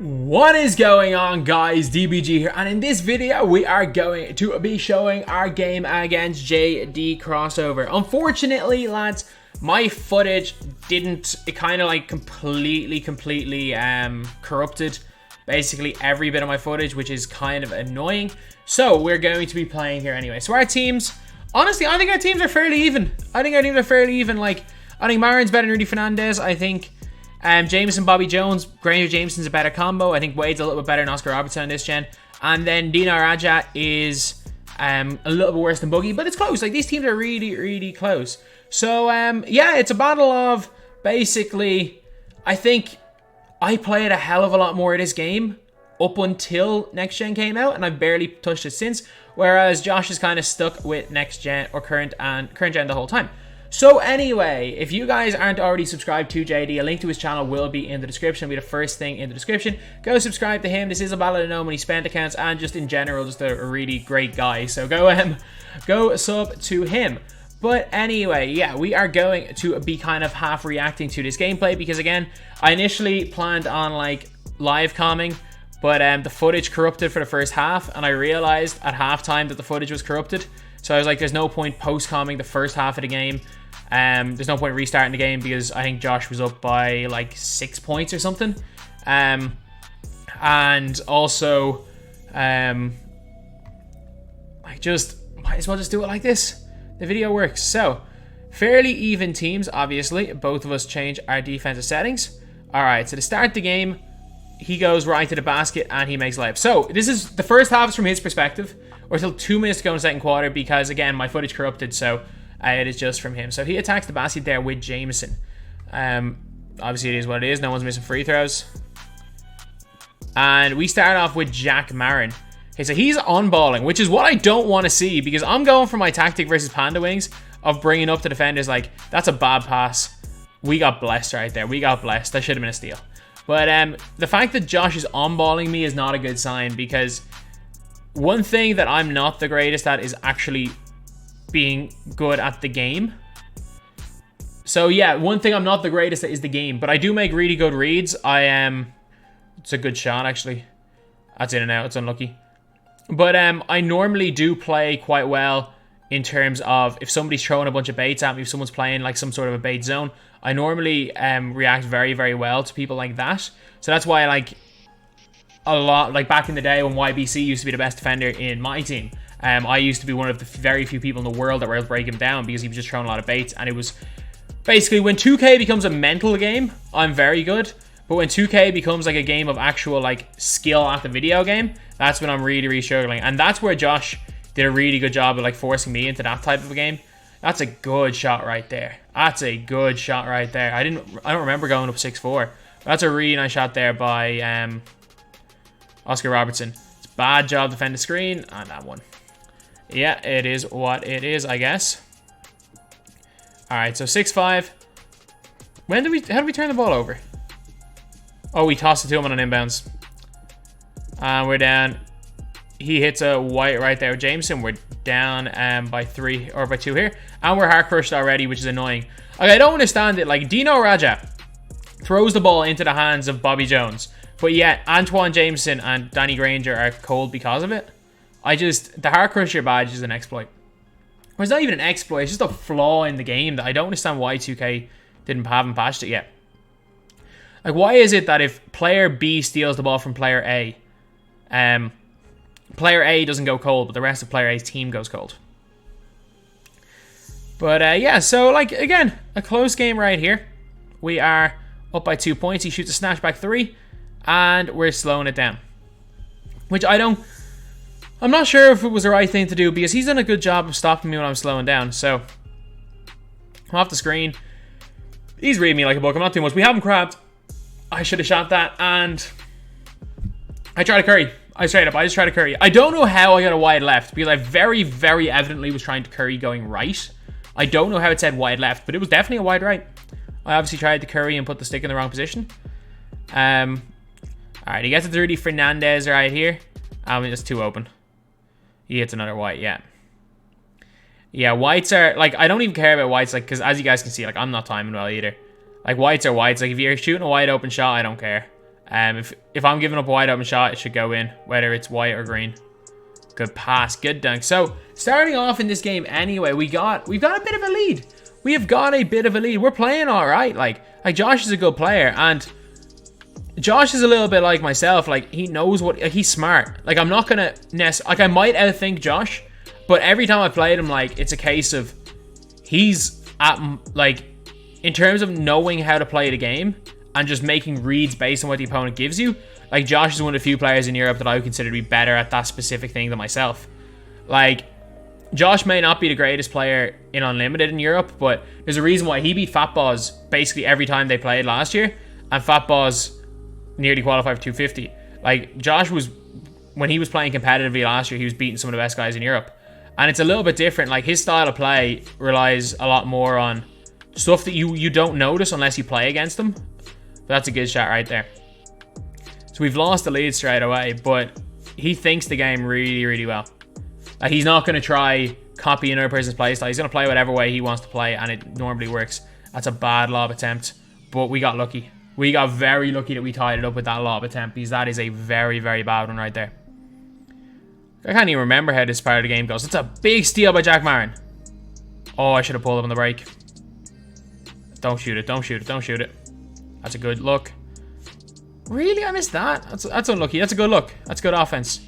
What is going on, guys? DBG here, and in this video we are going to be showing our game against JD CROSSOVER. Unfortunately, lads, my footage it kind of like completely corrupted basically every bit of my footage, which is kind of annoying. So we're going to be playing here anyway. So our teams, honestly, I think our teams are fairly even. Like, I think Marin's better than Rudy Fernandez. I think Jameson, Bobby Jones, Granger Jameson's a better combo. I think Wade's a little bit better than Oscar Robertson on this gen. And then Dino Raja is a little bit worse than Boogie, but it's close. Like, these teams are really close. So, yeah, it's a battle of basically, I think I played a hell of a lot more of this game up until next gen came out, and I've barely touched it since. Whereas Josh is kind of stuck with next gen or current gen the whole time. So anyway, if you guys aren't already subscribed to JD, a link to his channel will be in the description. It'll be the first thing in the description. Go subscribe to him. This is a battle of no money spent accounts, and just in general, just a really great guy. So go sub to him. But anyway, yeah, we are going to be kind of half reacting to this gameplay because, again, I initially planned on like live comming, but the footage corrupted for the first half, and I realized at halftime that the footage was corrupted. So I was like, there's no point post-comming the first half of the game. There's no point restarting the game because I think Josh was up by like 6 points or something. And also, I just might as well just do it like this. The video works. So, fairly even teams, obviously. Both of us change our defensive settings. Alright, so to start the game, he goes right to the basket and he makes layup. So, this is the first half is from his perspective. We're still 2 minutes to go in the second quarter because, again, my footage corrupted, so it is just from him. So he attacks the basket there with Jameson. Obviously, it is what it is. No one's missing free throws. And we start off with Jack Marin. Okay, so he's on-balling, which is what I don't want to see because I'm going for my tactic versus Panda Wings of bringing up the defenders. Like, that's a bad pass. We got blessed right there. We got blessed. That should have been a steal. But the fact that Josh is on-balling me is not a good sign because one thing that I'm not the greatest at is actually being good at the game. So yeah, one thing I'm not the greatest at is the game, but I do make really good reads. It's a good shot actually. That's in and out, it's unlucky. But I normally do play quite well in terms of if somebody's throwing a bunch of baits at me, if someone's playing like some sort of a bait zone, I normally react very well to people like that. So that's why I like a lot, like back in the day when YBC used to be the best defender in my team. I used to be one of the very few people in the world that were able to break him down because he was just throwing a lot of baits. And it was basically when 2K becomes a mental game, I'm very good. But when 2K becomes like a game of actual like skill at the video game, that's when I'm really struggling. And that's where Josh did a really good job of like forcing me into that type of a game. That's a good shot right there. That's a good shot right there. I don't remember going up 6-4. That's a really nice shot there by Oscar Robertson. It's a bad job defending the screen on that one. Yeah, it is what it is, I guess. Alright, so 6-5. How did we turn the ball over? Oh, we tossed it to him on an inbounds. And we're down. He hits a white right there with Jameson. We're down by 3 or by 2 here. And we're hard crushed already, which is annoying. Okay, I don't understand it. Like, Dino Raja throws the ball into the hands of Bobby Jones. But yet, Antoine Jameson and Danny Granger are cold because of it. The hard crusher badge is an exploit. Or it's not even an exploit, it's just a flaw in the game that I don't understand why 2K haven't patched it yet. Like, why is it that if player B steals the ball from player A, player A doesn't go cold, but the rest of player A's team goes cold? But yeah, so like, again, a close game right here. We are up by 2 points. He shoots a snatchback 3, and we're slowing it down. Which I'm not sure if it was the right thing to do because he's done a good job of stopping me when I'm slowing down. So, I'm off the screen. He's reading me like a book. I'm not doing much. We haven't crabbed. I should have shot that. And I tried to curry. I just tried to curry. I don't know how I got a wide left because I very evidently was trying to curry going right. I don't know how it said wide left, but it was definitely a wide right. I obviously tried to curry and put the stick in the wrong position. Alright, he gets it to Rudy Fernandez right here. It's too open. He hits another white, yeah. Yeah, whites are, like, I don't even care about whites, like, because as you guys can see, like, I'm not timing well either. Like, whites are whites. Like, if you're shooting a wide open shot, I don't care. If I'm giving up a wide open shot, it should go in, whether it's white or green. Good pass, good dunk. So starting off in this game anyway, we've got a bit of a lead. We have got a bit of a lead. We're playing all right. Like Josh is a good player, and Josh is a little bit like myself. Like, he knows what, like, he's smart. Like, I'm not gonna like, I might outthink Josh, but every time I played him, like, it's a case of he's at, like, in terms of knowing how to play the game and just making reads based on what the opponent gives you. Like, Josh is one of the few players in Europe that I would consider to be better at that specific thing than myself. Like, Josh may not be the greatest player in Unlimited in Europe, but there's a reason why he beat Fatboz basically every time they played last year, and Fatboz nearly qualified for 250. Like, Josh was, when he was playing competitively last year, he was beating some of the best guys in Europe. And it's a little bit different. Like, his style of play relies a lot more on stuff that you don't notice unless you play against them. But that's a good shot right there. So we've lost the lead straight away, but he thinks the game really, really well. Like, he's not going to try copy another person's playstyle. He's going to play whatever way he wants to play, and it normally works. That's a bad lob attempt, but we got lucky. We got very lucky that we tied it up with that lob attempt, because that is a very, very bad one right there. I can't even remember how this part of the game goes. It's a big steal by Jack Marin. Oh, I should have pulled him on the break. Don't shoot it, don't shoot it, don't shoot it. That's a good look. Really? I missed that? That's unlucky. That's a good look. That's good offense.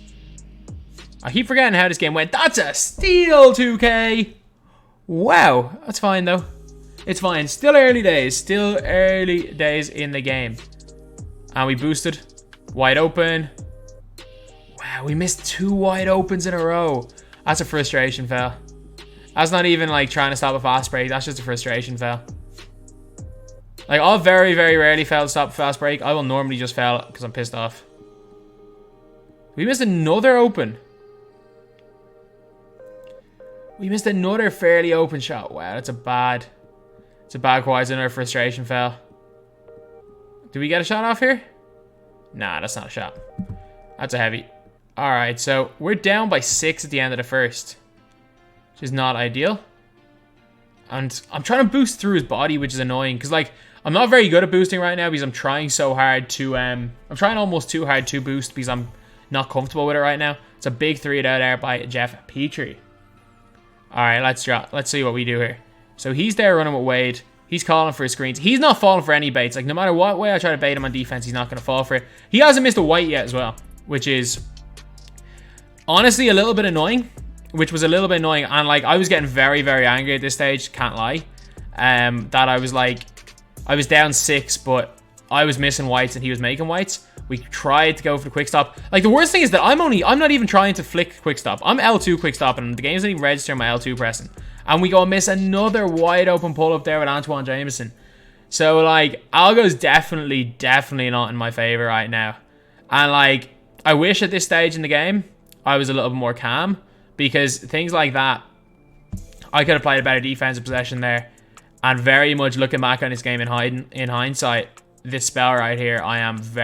I keep forgetting how this game went. That's a steal, 2K. Wow. That's fine, though. It's fine. Still early days. Still early days in the game. And we boosted. Wide open. Wow, we missed 2 wide opens in a row. That's a frustration foul. That's not even like trying to stop a fast break. That's just a frustration foul. Like, I'll very, very rarely fail to stop a fast break. I will normally just fail because I'm pissed off. We missed another open. We missed another fairly open shot. Wow, that's a bad... It's a bad quad, another frustration foul. Do we get a shot off here? Nah, that's not a shot. That's a heavy. Alright, so we're down by 6 at the end of the first, which is not ideal. And I'm trying to boost through his body, which is annoying, because, like, I'm not very good at boosting right now because I'm trying so hard to, I'm trying almost too hard to boost because I'm not comfortable with it right now. It's a big 3 out there by Jeff Petrie. Alright, let's see what we do here. So he's there running with Wade. He's calling for his screens. He's not falling for any baits. Like, no matter what way I try to bait him on defense, he's not going to fall for it. He hasn't missed a white yet as well, which is honestly a little bit annoying. And, like, I was getting very, very angry at this stage. Can't lie. That I was like, I was down 6, but I was missing whites and he was making whites. We tried to go for the quick stop. Like, the worst thing is that I'm not even trying to flick quick stop. I'm L2 quick stop, and the game's not even registering my L2 pressing. And we go and miss another wide open pull up there with Antoine Jameson. So, like, Algo's definitely not in my favor right now. And, like, I wish at this stage in the game I was a little bit more calm, because things like that, I could have played a better defensive possession there. And very much looking back on this game in hindsight, this spell right here, I've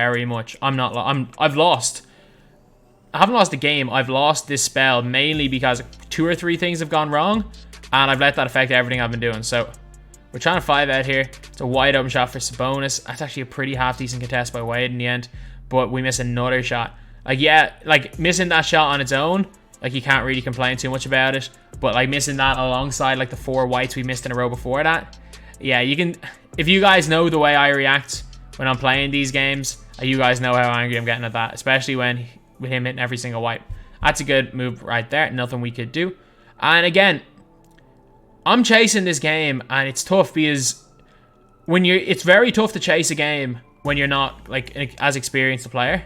lost. I haven't lost the game. I've lost this spell mainly because 2 or 3 things have gone wrong, and I've let that affect everything I've been doing. So we're trying to 5 out here. It's a wide open shot for Sabonis. That's actually a pretty half decent contest by Wade in the end, but we miss another shot. Like, yeah, like, missing that shot on its own, like, you can't really complain too much about it. But, like, missing that alongside, like, the 4 whites we missed in a row before that, yeah, you can... If you guys know the way I react when I'm playing these games, you guys know how angry I'm getting at that, especially with him hitting every single white. That's a good move right there. Nothing we could do. And again, I'm chasing this game, and it's tough because it's very tough to chase a game when you're not, like, as experienced a player.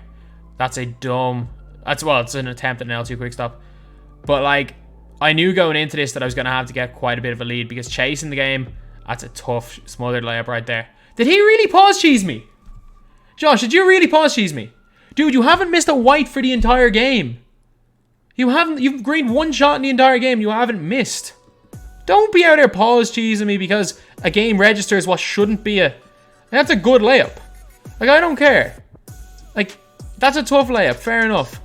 That's a dumb... it's an attempt at an L2 quick stop. But, like, I knew going into this that I was going to have to get quite a bit of a lead, because chasing the game, that's a tough, smothered layup right there. Did he really pause cheese me? Josh, did you really pause cheese me? Dude, you haven't missed a white for the entire game. You've greened 1 shot in the entire game you haven't missed. Don't be out there pause cheesing me because a game registers what shouldn't be a... That's a good layup. Like, I don't care. Like, that's a tough layup, fair enough.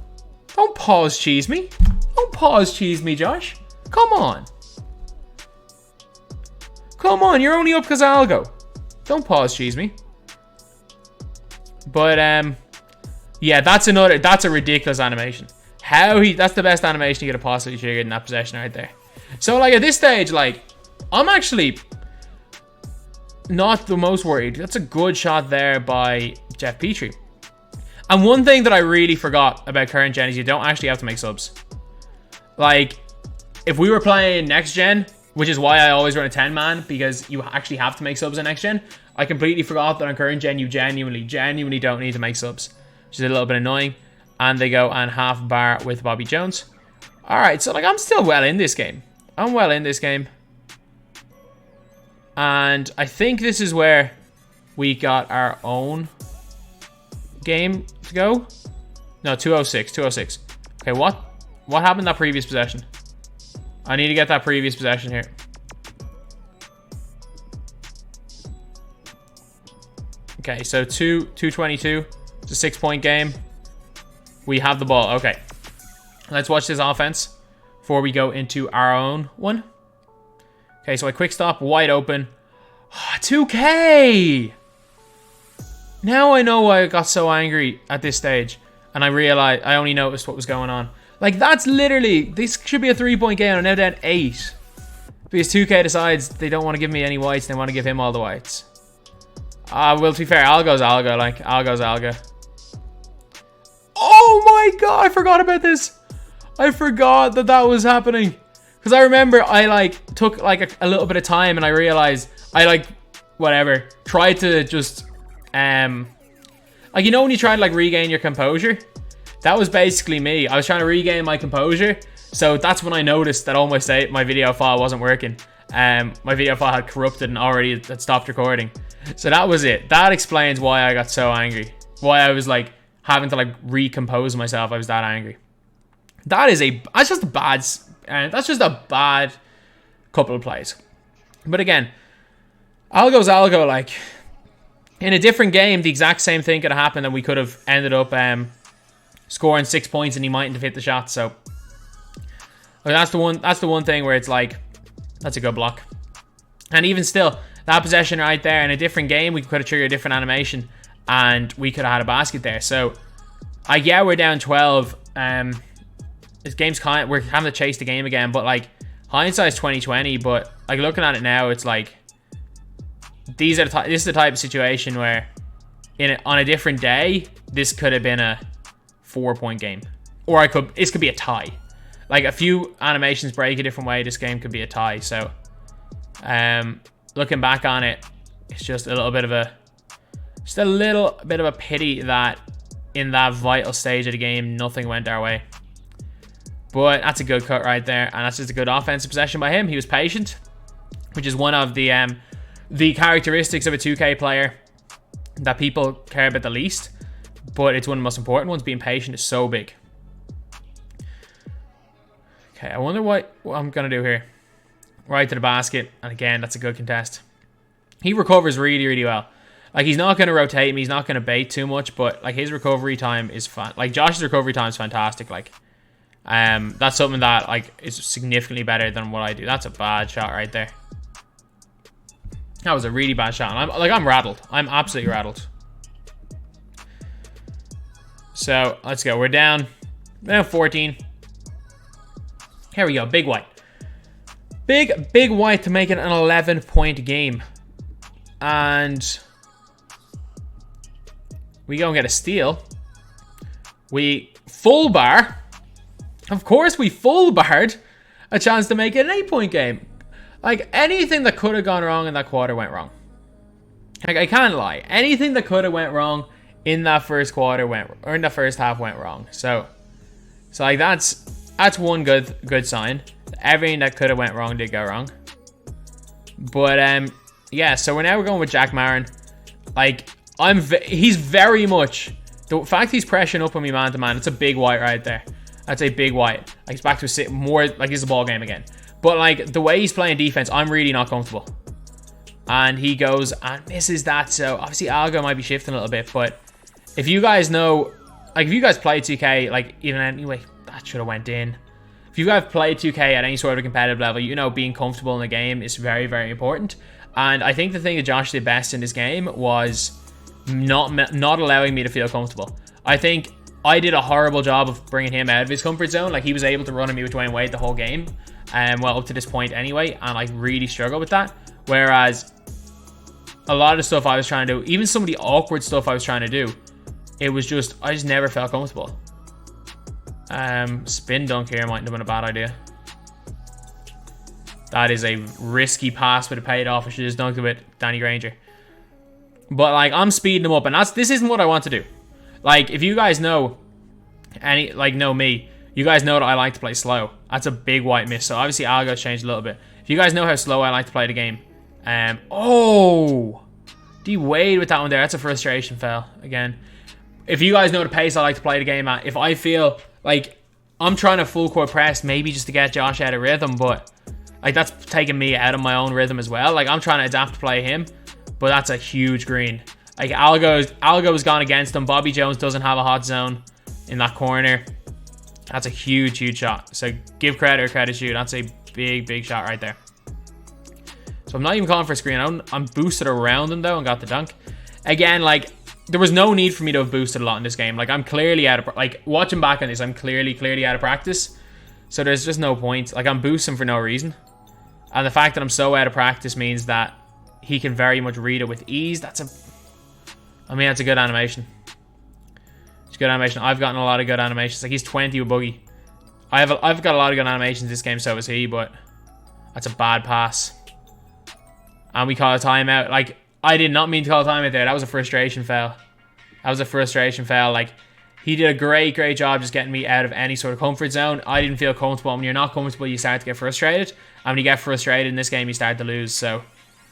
Don't pause cheese me. Don't pause cheese me, Josh. Come on. Come on, you're only up because of Algo. Don't pause cheese me. But yeah, that's a ridiculous animation. That's the best animation you could have possibly triggered in that possession right there. So like at this stage, like I'm actually not the most worried. That's a good shot there by Jeff Petrie. And one thing that I really forgot about current gen is you don't actually have to make subs. Like, if we were playing next gen, which is why I always run a 10-man, because you actually have to make subs in next gen, I completely forgot that on current gen you genuinely don't need to make subs, which is a little bit annoying. And they go and half bar with Bobby Jones. Alright, so like I'm still well in this game. I'm well in this game. And I think this is where we got our own game to go. No, 206. Okay, what happened in that previous possession? I need to get that previous possession here. Okay, so 222. It's a 6-point game. We have the ball. Okay. Let's watch this offense before we go into our own one. Okay, so a quick stop, wide open. 2K! Now I know why I got so angry at this stage. And I realized, I only noticed what was going on. Like, that's literally, this should be a 3-point game. I'm now down 8. Because 2K decides they don't want to give me any whites. They want to give him all the whites. Well, to be fair, Algo's Algo. Like, Algo's Algo. Oh my god, I forgot about this. I forgot that was happening. Because I remember I, like, took, like, a little bit of time. And I realized I, like, whatever, tried to just... like, you know when you try to like regain your composure? That was basically me. I was trying to regain my composure, so that's when I noticed that my video file wasn't working. My video file had corrupted and already had stopped recording. So that was it. That explains why I got so angry. Why I was like having to like recompose myself. I was that angry. That's just a bad couple of plays. But again, Algo's Algo, like, in a different game, the exact same thing could have happened and we could have ended up scoring 6 points and he mightn't have hit the shot. So that's the one thing where it's like, that's a good block. And even still, that possession right there, in a different game, we could have triggered a different animation and we could have had a basket there. So yeah, we're down 12. This game's we're having to chase the game again, but like hindsight's 2020. But like looking at it now, it's like, this is the type of situation where on a different day, this could have been a 4-point game. Or this could be a tie. Like a few animations break a different way, this game could be a tie. So looking back on it, it's just a little bit of a pity that in that vital stage of the game, nothing went our way. But that's a good cut right there, and that's just a good offensive possession by him. He was patient, which is one of the characteristics of a 2K player that people care about the least, but it's one of the most important ones. Being patient is so big. Okay, I wonder what I'm going to do here. Right to the basket, and again, that's a good contest. He recovers really, really well. Like, he's not going to rotate me, he's not going to bait too much, but like his recovery time is fun. Like, Josh's recovery time is fantastic. Like, that's something that like is significantly better than what I do. That's a bad shot right there. That was a really bad shot. I'm rattled. I'm absolutely rattled. So let's go. We're down 14. Here we go. Big white. Big white to make it an 11-point game. And we go and get a steal. We full bar. Of course, we full barred a chance to make it an 8-point game. Like, anything that could have gone wrong in that quarter went wrong. Like, I can't lie. Anything that could have went wrong in that first quarter or in the first half went wrong. So like, that's one good sign. Everything that could have went wrong did go wrong. But yeah, so we're going with Jack Marin. Like, he's very much, the fact he's pressuring up on me man to man, it's a big white right there. That's a big white. Like, he's back to more like it's a ball game again. But like the way he's playing defense, I'm really not comfortable. And he goes and misses that. So obviously Algo might be shifting a little bit. But if you guys know, like if you guys play 2K, like even anyway, that should have went in. If you guys play 2K at any sort of competitive level, you know being comfortable in the game is very, very important. And I think the thing that Josh did best in this game was not allowing me to feel comfortable. I think I did a horrible job of bringing him out of his comfort zone. Like, he was able to run at me with Dwayne Wade the whole game, well, up to this point anyway, and I really struggle with that. Whereas a lot of the stuff I was trying to do, even some of the awkward stuff I was trying to do, it was just, I just never felt comfortable. Spin dunk here mightn't have been a bad idea. That is a risky pass, but it paid off. I should have just dunked it with Danny Granger. But, like, I'm speeding him up, and this isn't what I want to do. Like, if you guys know know me, you guys know that I like to play slow. That's a big white miss. So obviously algo's changed a little bit. If you guys know how slow I like to play the game, oh, D Wade with that one there. That's a frustration foul again. If you guys know the pace I like to play the game at, if I feel like I'm trying to full court press, maybe just to get Josh out of rhythm, but like that's taking me out of my own rhythm as well. Like, I'm trying to adapt to play him, but that's a huge green. Like, Algo's gone against him. Bobby Jones doesn't have a hot zone in that corner. That's a huge, huge shot. So give credit where credit's due. That's a big, big shot right there. So I'm not even calling for a screen. I'm boosted around him though and got the dunk. Again, like, there was no need for me to have boosted a lot in this game. Like, I'm clearly out of, like, watching back on this, I'm clearly out of practice. So there's just no point. Like, I'm boosting for no reason. And the fact that I'm so out of practice means that he can very much read it with ease. That's a good animation. It's a good animation. I've gotten a lot of good animations. Like, he's 20 with Boogie. I've got a lot of good animations this game, so is he, but that's a bad pass. And we call a timeout. Like, I did not mean to call a timeout there. That was a frustration foul. Like, he did a great, great job just getting me out of any sort of comfort zone. I didn't feel comfortable. When you're not comfortable, you start to get frustrated. And when you get frustrated in this game, you start to lose. So,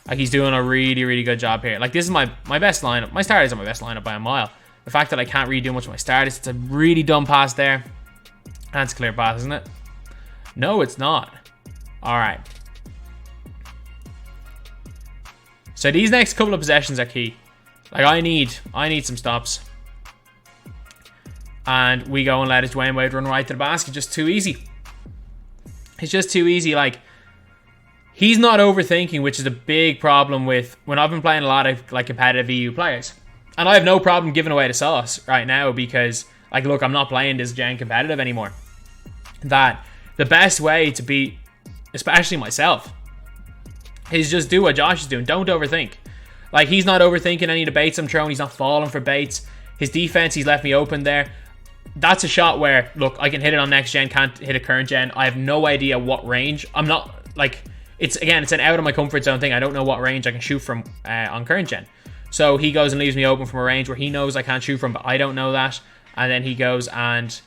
like, he's doing a really, really good job here. Like, this is my best lineup. My starters are my best lineup by a mile. The fact that I can't really do much with my starters, it's a really dumb pass there. That's a clear pass, isn't it? No, it's not. All right. So these next couple of possessions are key. Like, I need some stops. And we go and let his Dwayne Wade run right to the basket. Just too easy. It's just too easy. Like, he's not overthinking, which is a big problem with when I've been playing a lot of, like, competitive EU players. And I have no problem giving away the sauce right now because, like, look, I'm not playing this gen competitive anymore. That the best way to beat, especially myself, is just do what Josh is doing. Don't overthink. Like, he's not overthinking any of the baits I'm throwing. He's not falling for baits. His defense, he's left me open there. That's a shot where, look, I can hit it on next gen, can't hit a current gen. I have no idea what range. I'm not, like, it's an out of my comfort zone thing. I don't know what range I can shoot from on current gen. So he goes and leaves me open from a range where he knows I can't shoot from, but I don't know that. And then he goes and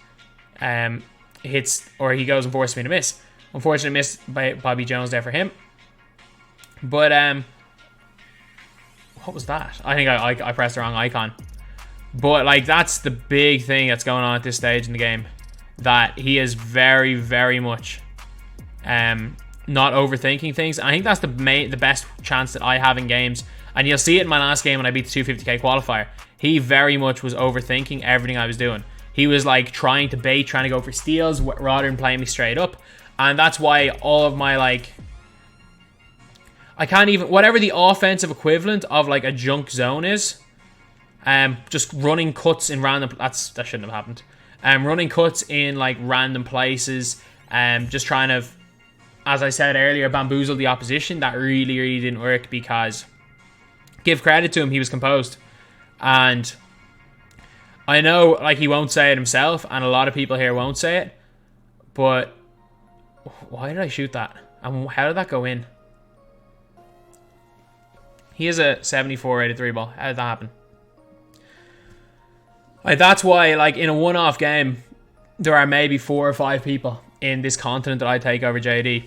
hits, or he goes and forces me to miss. Unfortunate miss by Bobby Jones there for him. But, what was that? I think I pressed the wrong icon. But, like, that's the big thing that's going on at this stage in the game. That he is very, very much not overthinking things. I think that's the best chance that I have in games. And you'll see it in my last game when I beat the 250k qualifier. He very much was overthinking everything I was doing. He was, like, trying to bait, trying to go for steals rather than playing me straight up. And that's why all of my, like, I can't even, whatever the offensive equivalent of, like, a junk zone is, just running cuts in random, that shouldn't have happened. Running cuts in, like, random places, just trying to, as I said earlier, bamboozle the opposition. That really, really didn't work because, give credit to him, he was composed. And I know, like, he won't say it himself, and a lot of people here won't say it, but why did I shoot that? And how did that go in? He is a 74 rated 3 ball. How did that happen? Like, that's why, like, in a one-off game, there are maybe 4 or 5 people in this continent that I take over JD.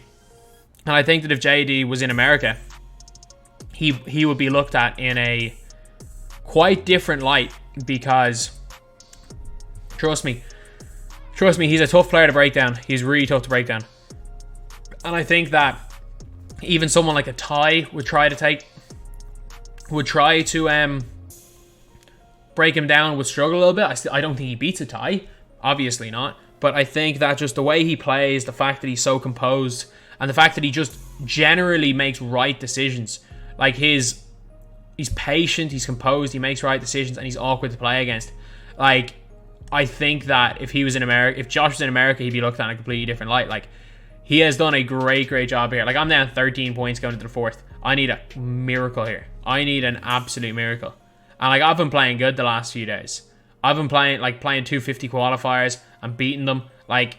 And I think that if JD was in America, he would be looked at in a quite different light because, trust me, he's a tough player to break down. He's really tough to break down. And I think that even someone like a Ty would try to break him down, would struggle a little bit. I don't think he beats a Ty, obviously not. But I think that just the way he plays, the fact that he's so composed, and the fact that he just generally makes right decisions, like his He's patient, he's composed, he makes right decisions, and he's awkward to play against. Like, I think that if he was in America, if Josh was in America, he'd be looked at in a completely different light. Like, he has done a great job here. Like, I'm down 13 points going into the fourth. I need a miracle here. I need an absolute miracle. And, like, I've been playing good the last few days. I've been playing 250 qualifiers and beating them. Like,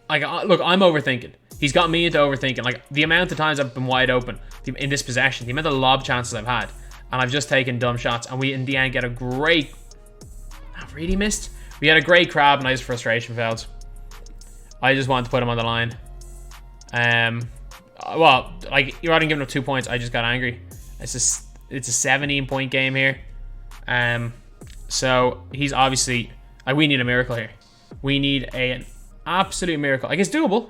look, I'm overthinking. He's got me into overthinking. Like, the amount of times I've been wide open in this possession, the amount of lob chances I've had, and I've just taken dumb shots, and we, in the end, get a great... I really missed. We had a great crab, and I just frustration failed. I just wanted to put him on the line. Well, like, you're already giving up 2 points. I just got angry. It's a 17-point game here. So he's obviously... Like, we need a miracle here. We need an absolute miracle. Like, it's doable.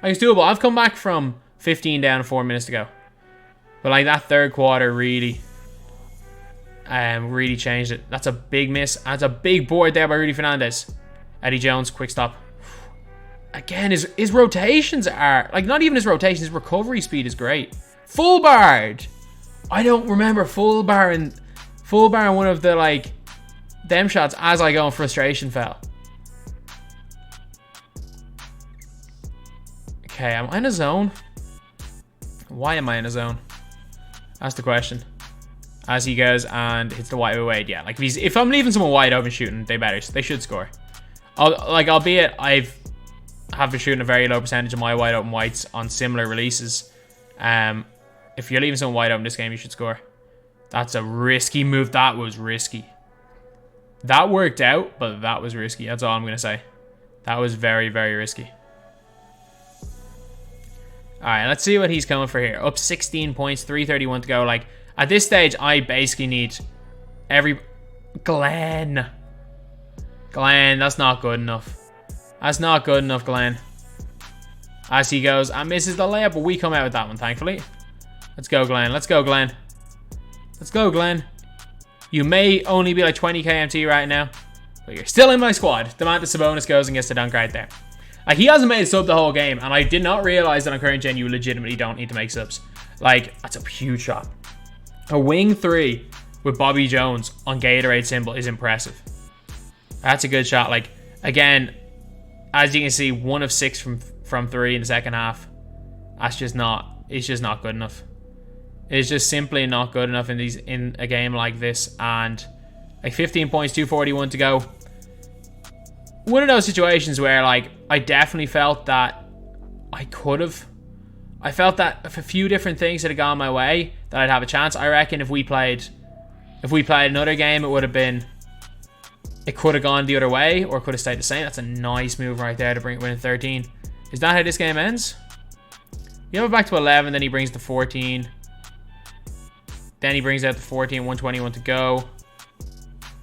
I've come back from 15 down 4 minutes to go. But, like, that third quarter really changed it. That's a big miss. That's a big board there by Rudy Fernandez. Eddie Jones, quick stop. Again, his rotations are... Like, not even his rotations. His recovery speed is great. Full barred. I don't remember full bar one of the, like, them shots as I go in frustration foul. Okay, am I in a zone? Why am I in a zone? That's the question. As he goes and hits the wide Wade. Yeah, like, if I'm leaving someone wide open shooting, they should score. Albeit have been shooting a very low percentage of my wide open whites on similar releases. If you're leaving someone wide open this game, you should score. That's a risky move. That was risky. That worked out, but that was risky. That's all I'm going to say. That was very, very risky. Alright, let's see what he's coming for here. Up 16 points, 3:31 to go. Like, at this stage, I basically need Glenn, that's not good enough. That's not good enough, Glenn. As he goes and misses the layup, but we come out with that one, thankfully. Let's go, Glenn. Let's go, Glenn. Let's go, Glenn. You may only be like 20 KMT right now, but you're still in my squad. Domantas Sabonis goes and gets the dunk right there. Like, he hasn't made a sub the whole game, and I did not realize that on current gen you legitimately don't need to make subs. Like, that's a huge shot. A wing 3 with Bobby Jones on Gatorade symbol is impressive. That's a good shot. Like, again, as you can see, 1 of 6 from 3 in the second half. That's just not... It's just not good enough. It's just simply not good enough in a game like this. And, like, 15 points, 2:41 to go. One of those situations where, like, I definitely felt that I felt that if a few different things had gone my way, that I'd have a chance. I reckon if we played another game, it could have gone the other way, or could have stayed the same. That's a nice move right there to bring it within 13. Is that how this game ends? You have it back to 11, then he brings the 14. Then he brings out the 14, 1:21 to go.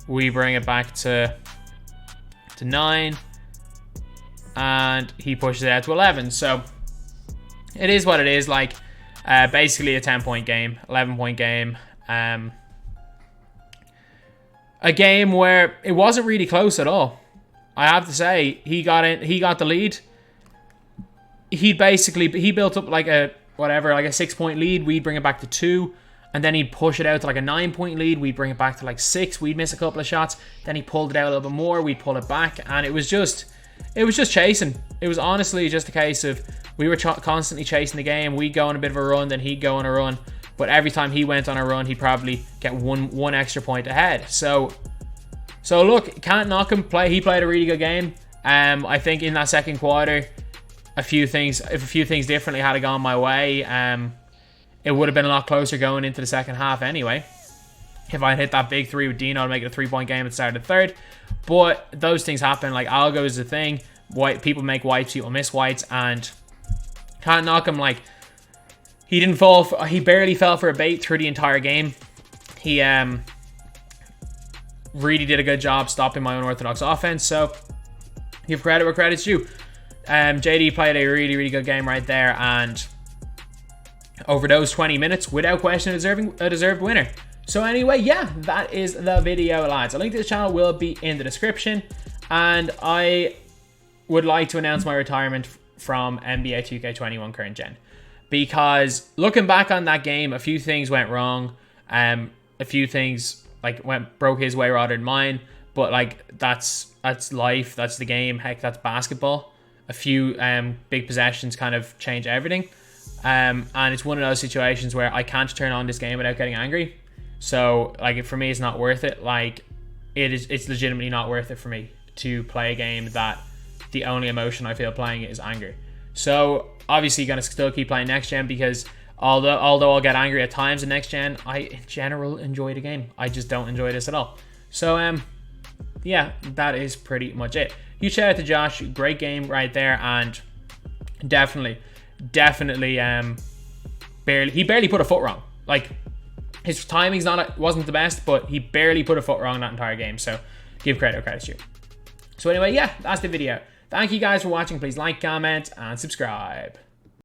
We bring it back to 9. And he pushes it out to 11. So it is what it is. Like, basically a 10-point game, 11-point game. A game where it wasn't really close at all. I have to say, he got the lead. He built up like a 6-point lead. We'd bring it back to 2. And then he'd push it out to like a 9-point lead. We'd bring it back to like 6. We'd miss a couple of shots. Then he pulled it out a little bit more. We'd pull it back. And it was just chasing. It was honestly just a case of we were constantly chasing the game. We'd go on a bit of a run, then he'd go on a run. But every time he went on a run, he'd probably get one extra point ahead. So look, can't knock him. He played a really good game. I think in that second quarter, if a few things differently had gone my way, it would have been a lot closer going into the second half anyway. If I hit that big 3 with Dino to make it a 3-point game at the start of the third. But those things happen. Like, algo is a thing. People make wipes, people miss whites, and can't knock him. Like, he barely fell for a bait through the entire game. He really did a good job stopping my unorthodox offense. So give credit where credit's due. JD played a really, really good game right there, and over those 20 minutes, without question, a deserved winner. So anyway, yeah, that is the video, lads. A link to the channel will be in the description, and I would like to announce my retirement from NBA 2K21 current gen, because looking back on that game, a few things went wrong. A few things like broke his way rather than mine, but like that's life, that's the game. Heck, that's basketball. A few big possessions kind of change everything, and it's one of those situations where I can't turn on this game without getting angry. So like for me, it's not worth it. Like it's legitimately not worth it for me to play a game that the only emotion I feel playing is anger. So obviously gonna still keep playing next gen, because although I'll get angry at times in next gen, I in general enjoy the game. I just don't enjoy this at all. So yeah, that is pretty much it. Huge shout out to Josh, great game right there, and definitely he barely put a foot wrong. Like his timing's wasn't the best, but he barely put a foot wrong that entire game. So give credit where credit's due. So anyway, yeah, that's the video. Thank you guys for watching. Please like, comment, and subscribe.